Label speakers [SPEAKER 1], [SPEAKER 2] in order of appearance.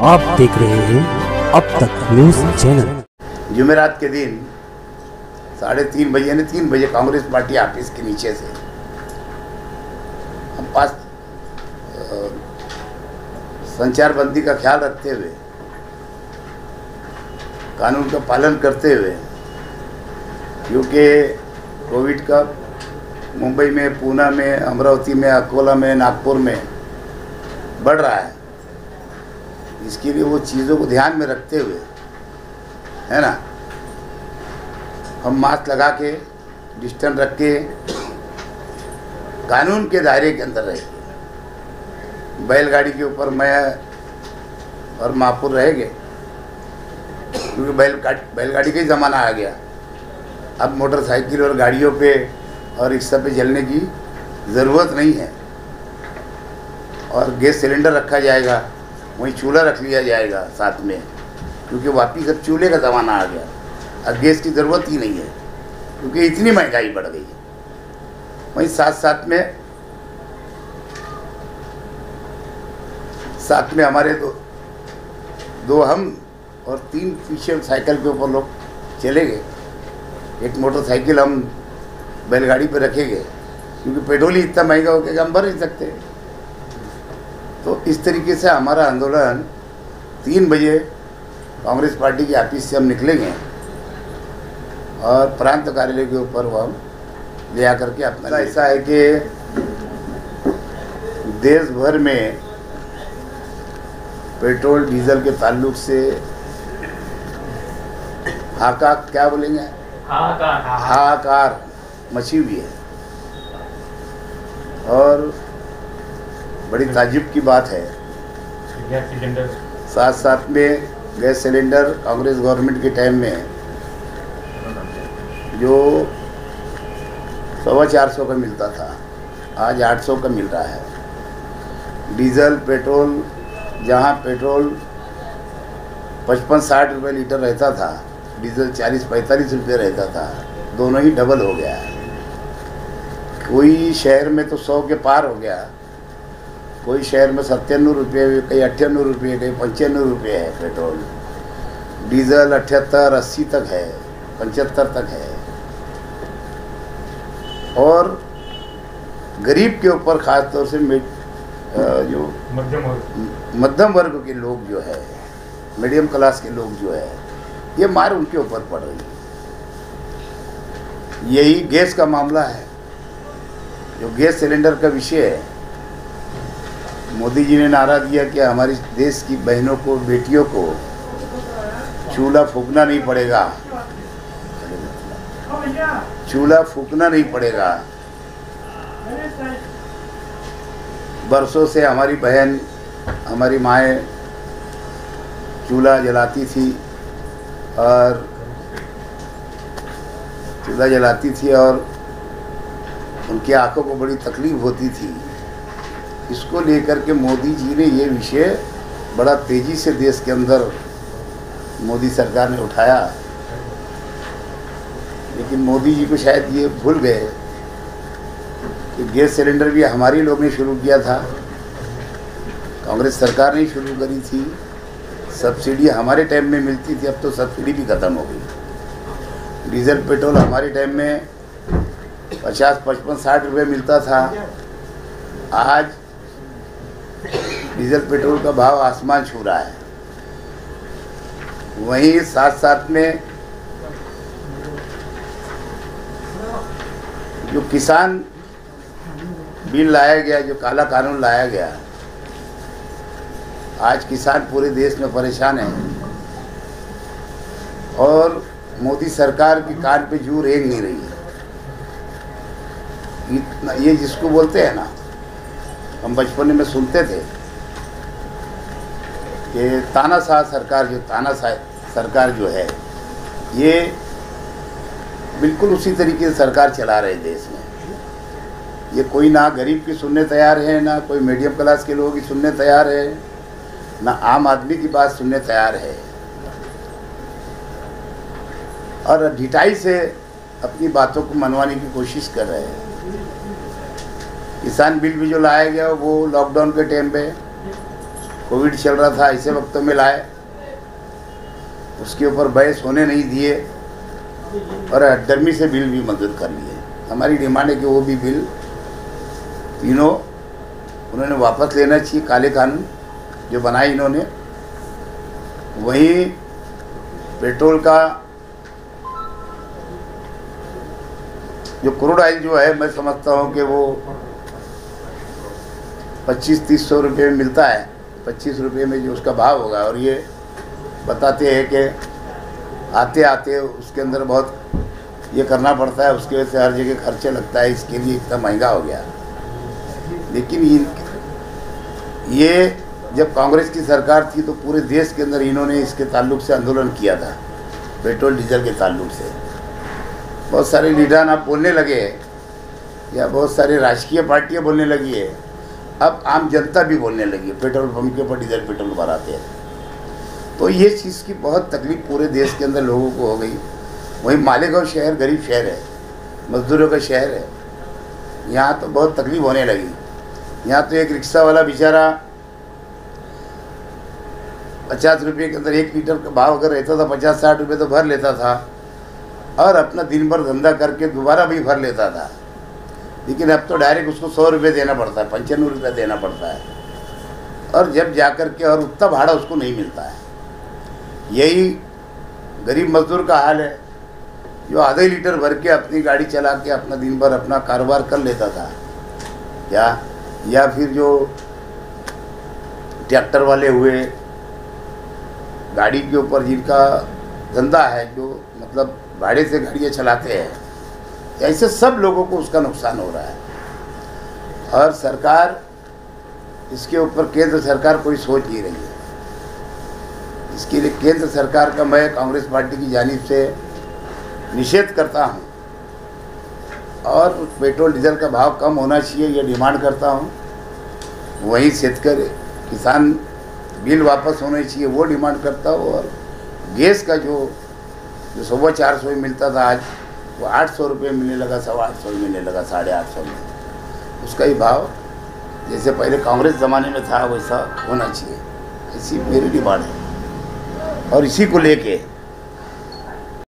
[SPEAKER 1] आप देख रहे हैं अब तक न्यूज चैनल।
[SPEAKER 2] जुमेरात के दिन 3:30 बजे यानी 3 बजे कांग्रेस पार्टी ऑफिस के नीचे से हम पास संचार बंदी का ख्याल रखते हुए, कानून का पालन करते हुए, क्योंकि कोविड का मुंबई में, पूना में, अमरावती में, अकोला में, नागपुर में बढ़ रहा है, इसके लिए वो चीज़ों को ध्यान में रखते हुए, है ना, हम मास्क लगा के, डिस्टेंस रख के, कानून के दायरे के अंदर रहेंगे। बैलगाड़ी के ऊपर मैं और महापुर रहेंगे, क्योंकि बैलगाड़ी का ही ज़माना आ गया। अब मोटरसाइकिल और गाड़ियों पे और रिक्शा पे चलने की ज़रूरत नहीं है। और गैस सिलेंडर रखा जाएगा, वहीं चूल्हा रख लिया जाएगा साथ में, क्योंकि वापिस अब चूल्हे का ज़माना आ गया। अब गैस की ज़रूरत ही नहीं है, क्योंकि इतनी महंगाई बढ़ गई है। वहीं साथ में हमारे दो हम और 3 पीछे साइकिल के ऊपर लोग चले गए। एक मोटरसाइकिल हम बैलगाड़ी पे रखेंगे, क्योंकि पेट्रोल ही इतना महंगा हो गया हम भर नहीं सकते। तो इस तरीके से हमारा आंदोलन 3 बजे कांग्रेस पार्टी के ऑफिस से हम निकलेंगे और प्रांत कार्यालय के ऊपर वो हम ले आकर के अपना, ऐसा है कि देश भर में पेट्रोल डीजल के ताल्लुक से क्या बोलेंगे, हाहाकार मची हुई है। और बड़ी ताज्जुब की बात है, साथ में गैस सिलेंडर कांग्रेस गवर्नमेंट के टाइम में जो 450 का मिलता था, आज 800 का मिल रहा है। डीजल पेट्रोल, जहां पेट्रोल 55-60 रुपये लीटर रहता था, डीजल 40-45 रुपये रहता था, दोनों ही डबल हो गया है। कोई शहर में तो 100 के पार हो गया, कोई शहर में 97 रुपये, कहीं 98 रुपये, कहीं 95 रुपये है पेट्रोल। डीजल 78-80 तक है, 75 तक है। और गरीब के ऊपर ख़ास तौर से जो मध्यम वर्ग के लोग जो है, मीडियम क्लास के लोग जो है, ये मार उनके ऊपर पड़ रही है। यही गैस का मामला है, जो गैस सिलेंडर का विषय है। मोदी जी ने नारा दिया कि हमारी देश की बहनों को, बेटियों को चूल्हा फूकना नहीं पड़ेगा, चूल्हा फूकना नहीं पड़ेगा। बरसों से हमारी बहन, हमारी माएँ चूल्हा जलाती थी और उनकी आंखों को बड़ी तकलीफ होती थी। इसको लेकर के मोदी जी ने ये विषय बड़ा तेज़ी से देश के अंदर मोदी सरकार ने उठाया। लेकिन मोदी जी को शायद ये भूल गए कि गैस सिलेंडर भी हमारी लोग ने शुरू किया था, कांग्रेस सरकार ने शुरू करी थी। सब्सिडी हमारे टाइम में मिलती थी, अब तो सब्सिडी भी ख़त्म हो गई। डीजल पेट्रोल हमारे टाइम में 50-55-60 रुपये मिलता था, आज डीजल पेट्रोल का भाव आसमान छू रहा है। वहीं साथ में जो किसान बिल लाया गया, जो काला कानून लाया गया, आज किसान पूरे देश में परेशान है। और मोदी सरकार की कान पे जू रेंग नहीं रही है। इतना ये जिसको बोलते हैं ना, हम बचपन में सुनते थे कि तानाशाह सरकार जो है, ये बिल्कुल उसी तरीके से सरकार चला रहे देश में। ये कोई ना गरीब की सुनने तैयार है, ना कोई मीडियम क्लास के लोगों की सुनने तैयार है, ना आम आदमी की बात सुनने तैयार है। और ढिठाई से अपनी बातों को मनवाने की कोशिश कर रहे हैं। किसान बिल भी जो लाया गया वो लॉकडाउन के टाइम पे कोविड चल रहा था, ऐसे वक्तों में लाए, उसके ऊपर बहस होने नहीं दिए और हठधर्मी से बिल भी मंजूर कर लिए। हमारी डिमांड है कि वो भी बिल तीनों उन्होंने वापस लेना चाहिए, काले कानून जो बनाए इन्होंने। वहीं पेट्रोल का जो क्रूड ऑयल जो है, मैं समझता हूँ कि वो 2500-3000 रुपये में मिलता है, 25 रुपये में जो उसका भाव होगा। और ये बताते हैं कि आते आते उसके अंदर बहुत ये करना पड़ता है, उसकी वजह से हर जगह खर्चे लगता है, इसके लिए इतना महंगा हो गया। लेकिन ये जब कांग्रेस की सरकार थी तो पूरे देश के अंदर इन्होंने इसके ताल्लुक से आंदोलन किया था, पेट्रोल डीजल के ताल्लुक से। बहुत सारे लीडर आप बोलने लगे या बहुत सारे राजकीय पार्टियां बोलने लगी है, अब आम जनता भी बोलने लगी है, पेट्रोल पंप के ऊपर डीजल पेट्रोल भराते हैं। तो ये चीज़ की बहुत तकलीफ पूरे देश के अंदर लोगों को हो गई। वहीं मालेगांव शहर गरीब शहर है, मजदूरों का शहर है, यहाँ तो बहुत तकलीफ होने लगी। यहाँ तो एक रिक्शा वाला बेचारा 50 रुपये के अंदर 1 लीटर का भाव अगर रहता था, 50-60 रुपये तो भर लेता था और अपना दिन भर धंधा करके दोबारा भी भर लेता था। लेकिन अब तो डायरेक्ट उसको 100 रुपये देना पड़ता है, 95 रुपये देना पड़ता है, और जब जाकर के और उतना भाड़ा उसको नहीं मिलता है। यही गरीब मजदूर का हाल है, जो आधे लीटर भर के अपनी गाड़ी चला के अपना दिन भर अपना कारोबार कर लेता था, या फिर जो ट्रैक्टर वाले हुए, गाड़ी के ऊपर जिनका धंधा है, जो मतलब भाड़े से गाड़ियाँ चलाते हैं, ऐसे सब लोगों को उसका नुकसान हो रहा है। और सरकार इसके ऊपर, केंद्र सरकार कोई सोच नहीं रही है। इसके लिए केंद्र सरकार का मैं कांग्रेस पार्टी की जानिब से निषेध करता हूं और पेट्रोल डीजल का भाव कम होना चाहिए, ये डिमांड करता हूं। वहीं शेतकरी किसान बिल वापस होने चाहिए, वो डिमांड करता हूँ। और गैस का जो 450 में मिलता था, आज वो 800 रुपये मिलने लगा, 850 मिलने लगा, 850 में। उसका ही भाव जैसे पहले कांग्रेस ज़माने में था वैसा होना चाहिए, ऐसी मेरी डिमांड है। और इसी को लेके